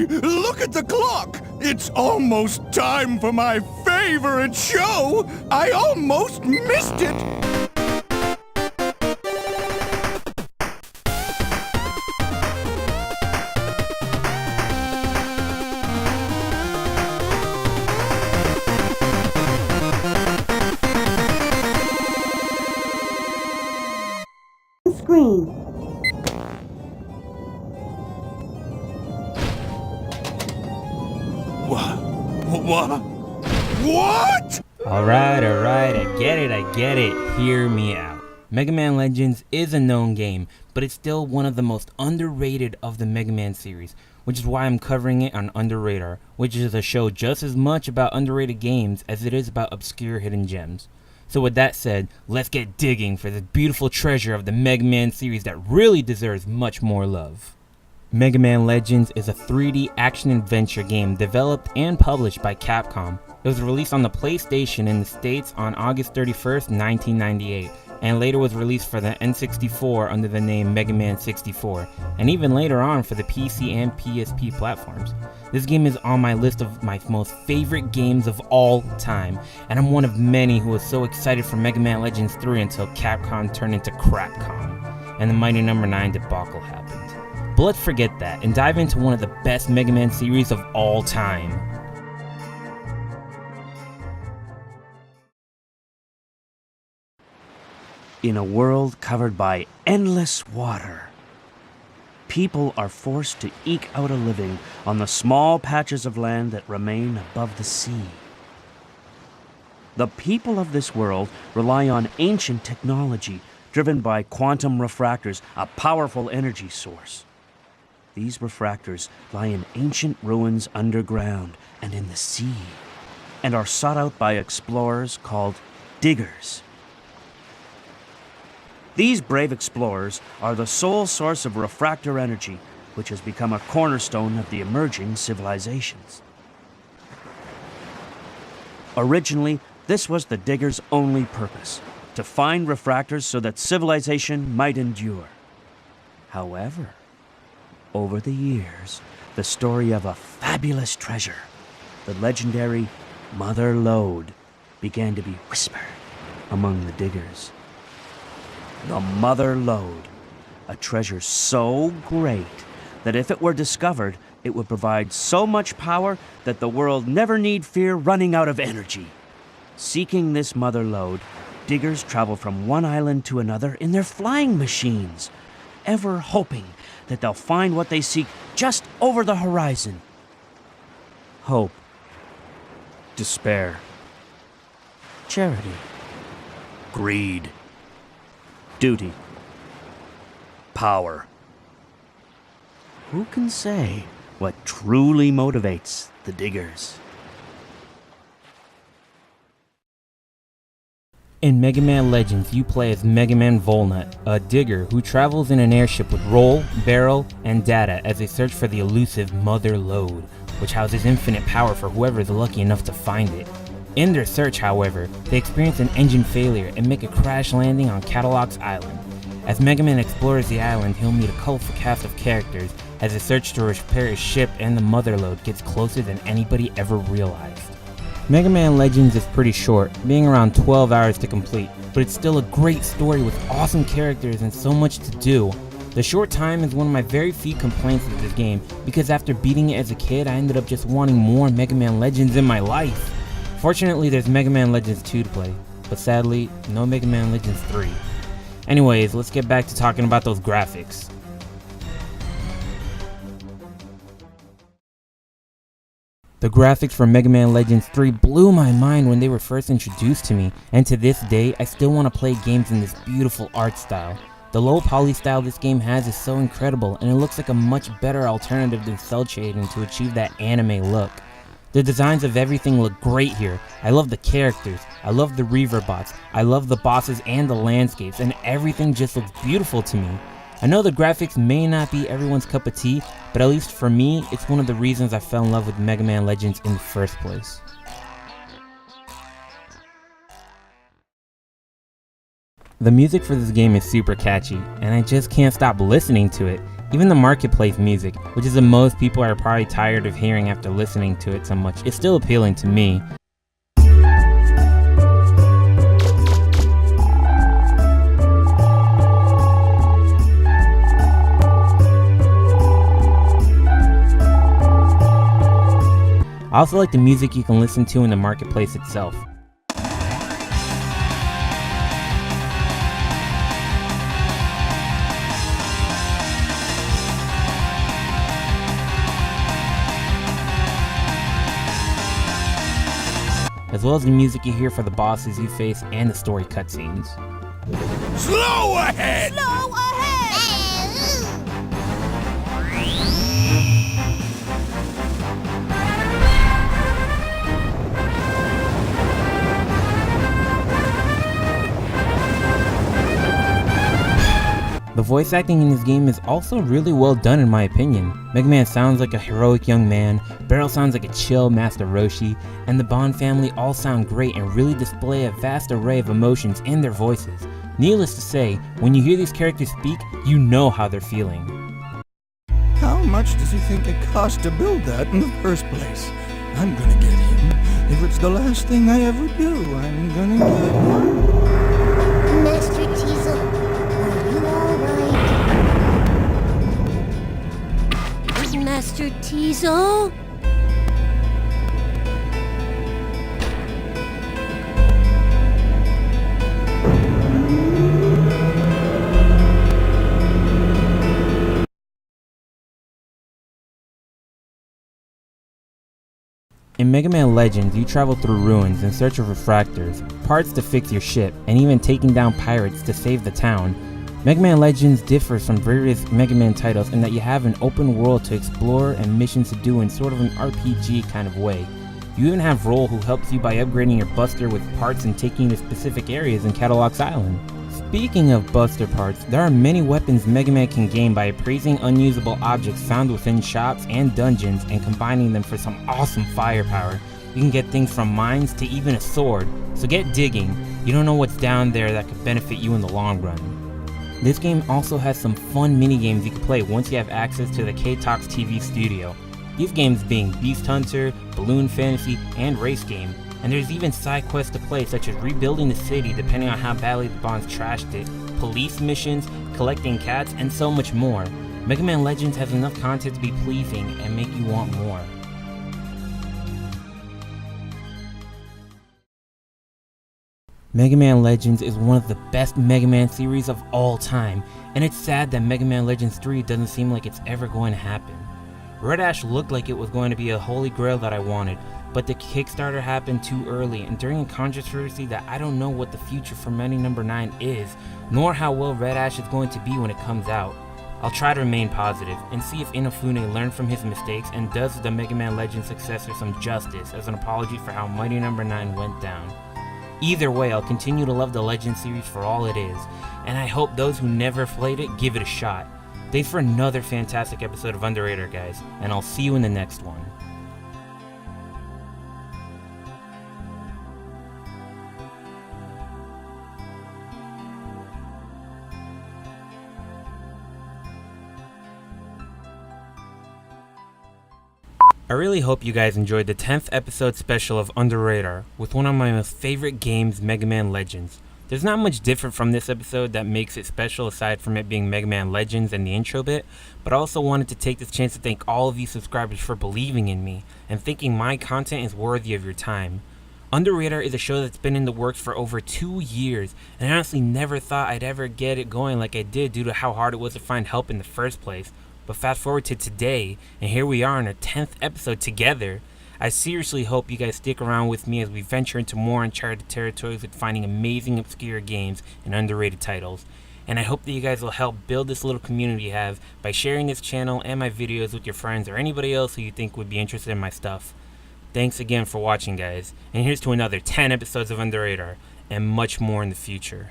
Hey, look at the clock! It's almost time for my favorite show! I almost missed it! Screen. What? Alright, I get it, hear me out. Mega Man Legends is a known game, but it's still one of the most underrated of the Mega Man series, which is why I'm covering it on UnderRadar, which is a show just as much about underrated games as it is about obscure hidden gems. So with that said, let's get digging for this beautiful treasure of the Mega Man series that really deserves much more love. Mega Man Legends is a 3D action-adventure game developed and published by Capcom. It was released on the PlayStation in the States on August 31st, 1998, and later was released for the N64 under the name Mega Man 64, and even later on for the PC and PSP platforms. This game is on my list of my most favorite games of all time, and I'm one of many who was so excited for Mega Man Legends 3 until Capcom turned into Crapcom, and the Mighty No.9 debacle happened. But let's forget that and dive into one of the best Mega Man series of all time. In a world covered by endless water, people are forced to eke out a living on the small patches of land that remain above the sea. The people of this world rely on ancient technology driven by quantum refractors, a powerful energy source. These refractors lie in ancient ruins underground and in the sea, and are sought out by explorers called diggers. These brave explorers are the sole source of refractor energy, which has become a cornerstone of the emerging civilizations. Originally, this was the diggers' only purpose, to find refractors so that civilization might endure. However, over the years, the story of a fabulous treasure, the legendary Mother Lode, began to be whispered among the diggers. The Mother Lode, a treasure so great that if it were discovered, it would provide so much power that the world never need fear running out of energy. Seeking this Mother Lode, diggers travel from one island to another in their flying machines, ever hoping that they'll find what they seek just over the horizon. Hope, despair, charity, greed, duty, power. Who can say what truly motivates the diggers? In Mega Man Legends, you play as Mega Man Volnut, a digger who travels in an airship with roll, barrel, and data as they search for the elusive Mother Lode, which houses infinite power for whoever is lucky enough to find it. In their search, however, they experience an engine failure and make a crash landing on Catalog's island. As Mega Man explores the island, he'll meet a colorful cast of characters as the search to repair his ship and the Mother Lode gets closer than anybody ever realized. Mega Man Legends is pretty short, being around 12 hours to complete, but it's still a great story with awesome characters and so much to do. The short time is one of my very few complaints with this game, because after beating it as a kid, I ended up just wanting more Mega Man Legends in my life. Fortunately, there's Mega Man Legends 2 to play, but sadly, no Mega Man Legends 3. Anyways, let's get back to talking about those graphics. The graphics for Mega Man Legends 3 blew my mind when they were first introduced to me, and to this day, I still want to play games in this beautiful art style. The low poly style this game has is so incredible, and it looks like a much better alternative than cel shading to achieve that anime look. The designs of everything look great here. I love the characters, I love the reverb bots, I love the bosses and the landscapes, and everything just looks beautiful to me. I know the graphics may not be everyone's cup of tea, but at least for me, it's one of the reasons I fell in love with Mega Man Legends in the first place. The music for this game is super catchy, and I just can't stop listening to it. Even the marketplace music, which is the most people are probably tired of hearing after listening to it so much, is still appealing to me. I also like the music you can listen to in the marketplace itself. As well as the music you hear for the bosses you face and the story cutscenes. Slow ahead! Slow ahead! The voice acting in this game is also really well done in my opinion. Megaman sounds like a heroic young man, Barrel sounds like a chill Master Roshi, and the Bond family all sound great and really display a vast array of emotions in their voices. Needless to say, when you hear these characters speak, you know how they're feeling. How much does he think it cost to build that in the first place? I'm gonna get him. If it's the last thing I ever do, I'm gonna get him. Master Teasel, are you alright? Master Teasel? In Mega Man Legends, you travel through ruins in search of refractors, parts to fix your ship, and even taking down pirates to save the town. Mega Man Legends differs from various Mega Man titles in that you have an open world to explore and missions to do in sort of an RPG kind of way. You even have Roll, who helps you by upgrading your Buster with parts and taking you to specific areas in Cadillacs Island. Speaking of Buster parts, there are many weapons Mega Man can gain by appraising unusable objects found within shops and dungeons and combining them for some awesome firepower. You can get things from mines to even a sword, so get digging. You don't know what's down there that could benefit you in the long run. This game also has some fun minigames you can play once you have access to the K-Tox TV studio. These games being Beast Hunter, Balloon Fantasy, and Race Game. And there's even side quests to play, such as rebuilding the city depending on how badly the Bonds trashed it, police missions, collecting cats, and so much more. Mega Man Legends has enough content to be pleasing and make you want more. Mega Man Legends is one of the best Mega Man series of all time, and it's sad that Mega Man Legends 3 doesn't seem like it's ever going to happen. Red Ash looked like it was going to be a holy grail that I wanted, but the Kickstarter happened too early and during a controversy that I don't know what the future for Mighty No.9 is, nor how well Red Ash is going to be when it comes out. I'll try to remain positive and see if Inafune learned from his mistakes and does the Mega Man Legends successor some justice as an apology for how Mighty No.9 went down. Either way, I'll continue to love the Legends series for all it is, and I hope those who never played it give it a shot. Thanks for another fantastic episode of UnderRadar, guys, and I'll see you in the next one. I really hope you guys enjoyed the 10th episode special of UnderRadar with one of my most favorite games, Mega Man Legends. There's not much different from this episode that makes it special aside from it being Mega Man Legends and the intro bit, but I also wanted to take this chance to thank all of you subscribers for believing in me and thinking my content is worthy of your time. UnderRadar is a show that's been in the works for over 2 years, and I honestly never thought I'd ever get it going like I did due to how hard it was to find help in the first place. But fast forward to today, and here we are in our 10th episode together. I seriously hope you guys stick around with me as we venture into more uncharted territories with finding amazing obscure games and underrated titles. And I hope that you guys will help build this little community you have by sharing this channel and my videos with your friends or anybody else who you think would be interested in my stuff. Thanks again for watching, guys, and here's to another 10 episodes of UnderRadar and much more in the future.